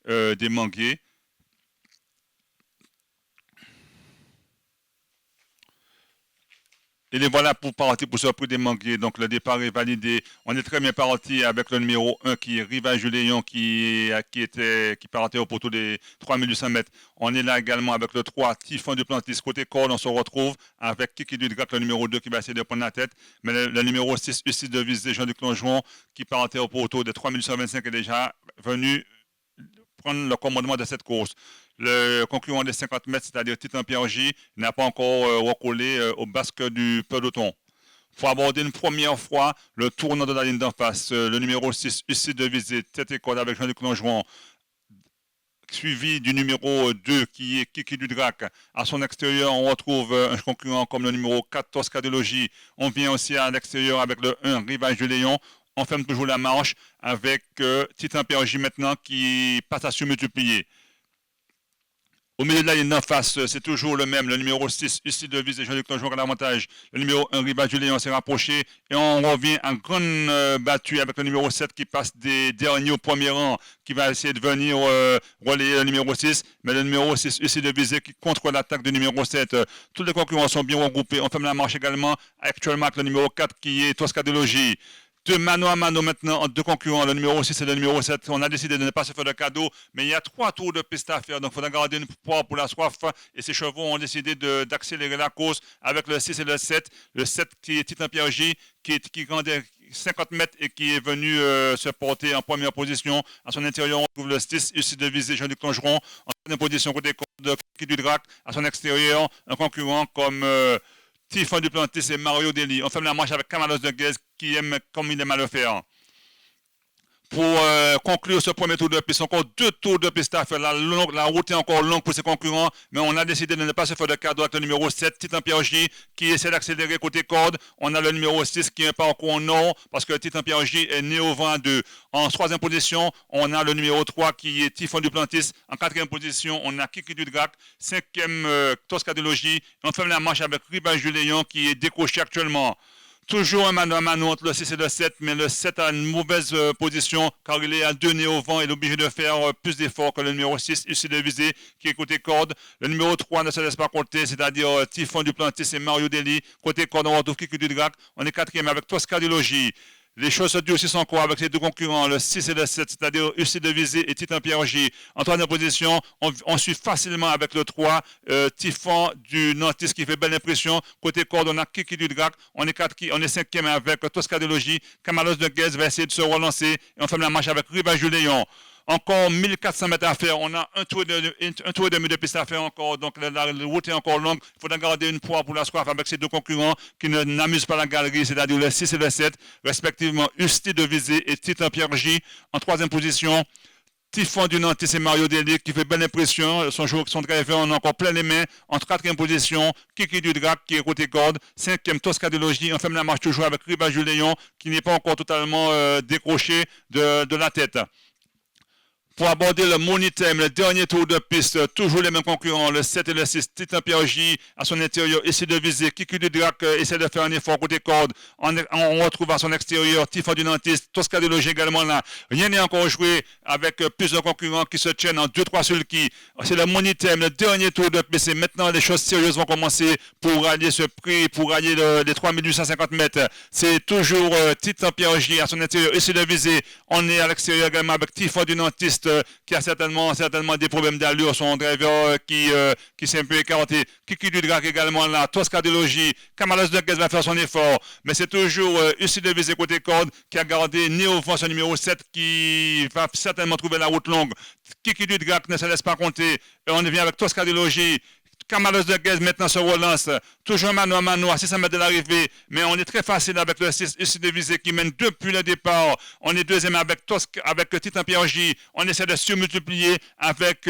des manguiers. Et les voilà pour partir pour ce prix des manguiers. Donc le départ est validé. On est très bien parti avec le numéro 1 qui est Rivage Léon qui partait au poteau des 3800 mètres. On est là également avec le 3 Typhon du Plantis. Côté corde, on se retrouve avec Kiki Dudrac, le numéro 2 qui va essayer de prendre la tête. Mais le numéro 6, Ulysse de Visée, Jean-Luc Longeron, qui partait au poteau des 3825 est déjà venu prendre le commandement de cette course. Le concurrent des 50 mètres, c'est-à-dire Titan Pierre J, n'a pas encore recollé au basque du peloton. Il faut aborder une première fois le tournant de la ligne d'en face. Le numéro 6, Ulysse de Visée, tête et corde avec Jean-Luc Longeron, suivi du numéro 2 qui est Kiki Dudrac. À son extérieur, on retrouve un concurrent comme le numéro 4, Tosca de Logis. On vient aussi à l'extérieur avec le 1, Rivage du Léon. On ferme toujours la marche avec Titan PRJ maintenant qui passe à se multiplier. Au milieu de la ligne d'en face, c'est toujours le même. Le numéro 6, ici de Vise et Jean-Luc Longeron à l'avantage. Le numéro 1, Rivage du Léon s'est rapproché. Et on revient en grande battue avec le numéro 7 qui passe des derniers au premier rang, qui va essayer de venir relayer le numéro 6. Mais le numéro 6, ici de Vise, qui contre l'attaque du numéro 7. Tous les concurrents sont bien regroupés. On ferme la marche également actuellement avec le numéro 4 qui est Tosca de Logis. De mano à mano maintenant entre deux concurrents, le numéro 6 et le numéro 7. On a décidé de ne pas se faire de cadeau, mais il y a 3 tours de piste à faire, donc il faudra garder une poire pour la soif. Et ces chevaux ont décidé d'accélérer la course avec le 6 et le 7. Le 7 qui est Titan Pierre J, qui grandit 50 mètres et qui est venu se porter en première position. À son intérieur, on trouve le 6, ici de Visée, Jean-Luc Longeron. En deuxième position, côté de Kiki Dudrac. À son extérieur, un concurrent comme Typhon du Plantis et Mario Deli. On ferme la marche avec Camalos de Guez qui aime comme il aime à le faire. Pour conclure ce premier tour de piste, encore 2 tours de piste à faire. La route est encore longue pour ses concurrents, mais on a décidé de ne pas se faire de cadeau avec le numéro 7, Titan Pierre J, qui essaie d'accélérer côté corde. On a le numéro 6 qui est un parcours en nord, parce que Titan Pierre J est né au vent 2. En troisième position, on a le numéro 3 qui est Typhon du Plantis. En quatrième position, on a Kiki Dudrac. Cinquième, Tosca de Logis. On ferme la marche avec Rivage du Léon qui est décoché actuellement. Toujours un mano à mano entre le 6 et le 7, mais le 7 a une mauvaise position car il est à 2 nez au vent et est obligé de faire plus d'efforts que le numéro 6, ici de Visée, qui est côté corde. Le numéro 3 ne se laisse pas compter, c'est-à-dire Typhon du Plantis et Mario Deli. Côté corde, on retrouve Kiki Dudrac. On est quatrième avec Tosca de Logis. Les choses se durcissent encore avec les deux concurrents, le 6 et le 7, c'est-à-dire Ulysse de Visée et Titan Pierre J. En troisième position, on suit facilement avec le 3, Typhon du Nantis qui fait belle impression. Côté corde, on a Kiki Dudrac. On est cinquième avec Tosca de Logis. Camalos de Guez va essayer de se relancer. Et on ferme la marche avec Rivage du Léon. Encore 1400 mètres à faire. On a un tour et demi de piste à faire encore. Donc la route est encore longue. Il faudra garder une poire pour la soif avec ces deux concurrents qui n'amusent pas la galerie, c'est-à-dire le 6 et le 7, respectivement Ulysse de Visée et Titan Pierre J. En troisième position, Typhon du Nantis et Mario Deli qui fait belle impression. Son driver en a encore plein les mains. En quatrième position, Kiki Dudrac qui est côté corde. Cinquième, Tosca de Logis. On ferme la marche toujours avec Rivage du Léon qui n'est pas encore totalement décroché de la tête. Pour aborder le money time, le dernier tour de piste, toujours les mêmes concurrents, le 7 et le 6, Titan Pierre J à son intérieur, essaie de viser, Kiki Dudrac essaie de faire un effort côté corde, on retrouve à son extérieur Typhon du Nantis, Tosca de Logis également là, rien n'est encore joué avec plusieurs concurrents qui se tiennent en 2-3 sulky. C'est le money time, le dernier tour de piste, et maintenant les choses sérieuses vont commencer pour allier ce prix, pour allier les 3850 mètres. C'est toujours Titan Pierre J à son intérieur, essaie de viser, on est à l'extérieur également avec Typhon du Nantis, qui a certainement des problèmes d'allure, son driver qui s'est un peu écarté. Kiki Dudrac également là, Tosca de Logis, Camalos de Guez va faire son effort, mais c'est toujours Ulysse de Visée côté corde qui a gardé Néo Vent, son numéro 7 qui va certainement trouver la route longue. Kiki Dudrac ne se laisse pas compter, et on vient avec Tosca de Logis. Camalos de Guez maintenant se relance, toujours mano à mano à 600 mètres de l'arrivée, mais on est très facile avec le 6 ici de Visée qui mène depuis le départ. On est deuxième avec Titan Pierre J. On essaie de surmultiplier avec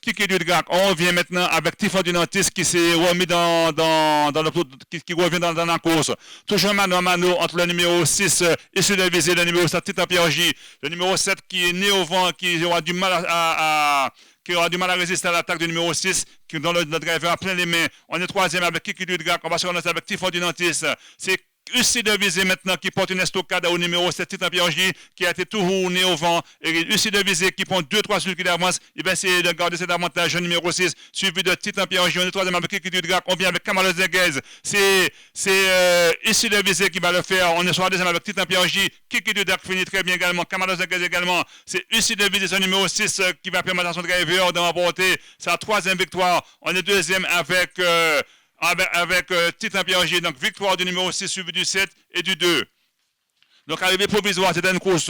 Kiki Dudrac. On revient maintenant avec Typhon du Nantis qui s'est remis qui revient dans la course. Toujours mano à mano entre le numéro 6 ici de Visée et le numéro 7 Titan Pierre J. Le numéro 7 qui est né au vent, qui aura du mal qui aura du mal à résister à l'attaque du numéro 6, qui dont le driver a plein les mains. On est troisième avec Kiki Dudrac. On va se relancer avec Typhon du Nantis. C'est UC de visée maintenant qui porte une estocade au numéro 7 Titan Pierre-J qui a été tourné au vent et UC de visée qui prend 2-3 secondes d'avance. Il va essayer de garder cet avantage numéro 6 suivi de Titan Pierre-J. On est troisième avec Kiki Dudrac. On vient avec Kamalo Zenguez. C'est UC de visée qui va le faire. On est sur la deuxième avec Titan Pierre-J. Kiki Dudrac finit très bien également. Kamalo Zenguez également. C'est UC de visée son numéro 6 qui va permettre à son driver de remporter sa troisième victoire. On est deuxième avec Titan Pierre-J, donc victoire du numéro 6 suivi du 7 et du 2. Donc arrivée provisoire, c'était une course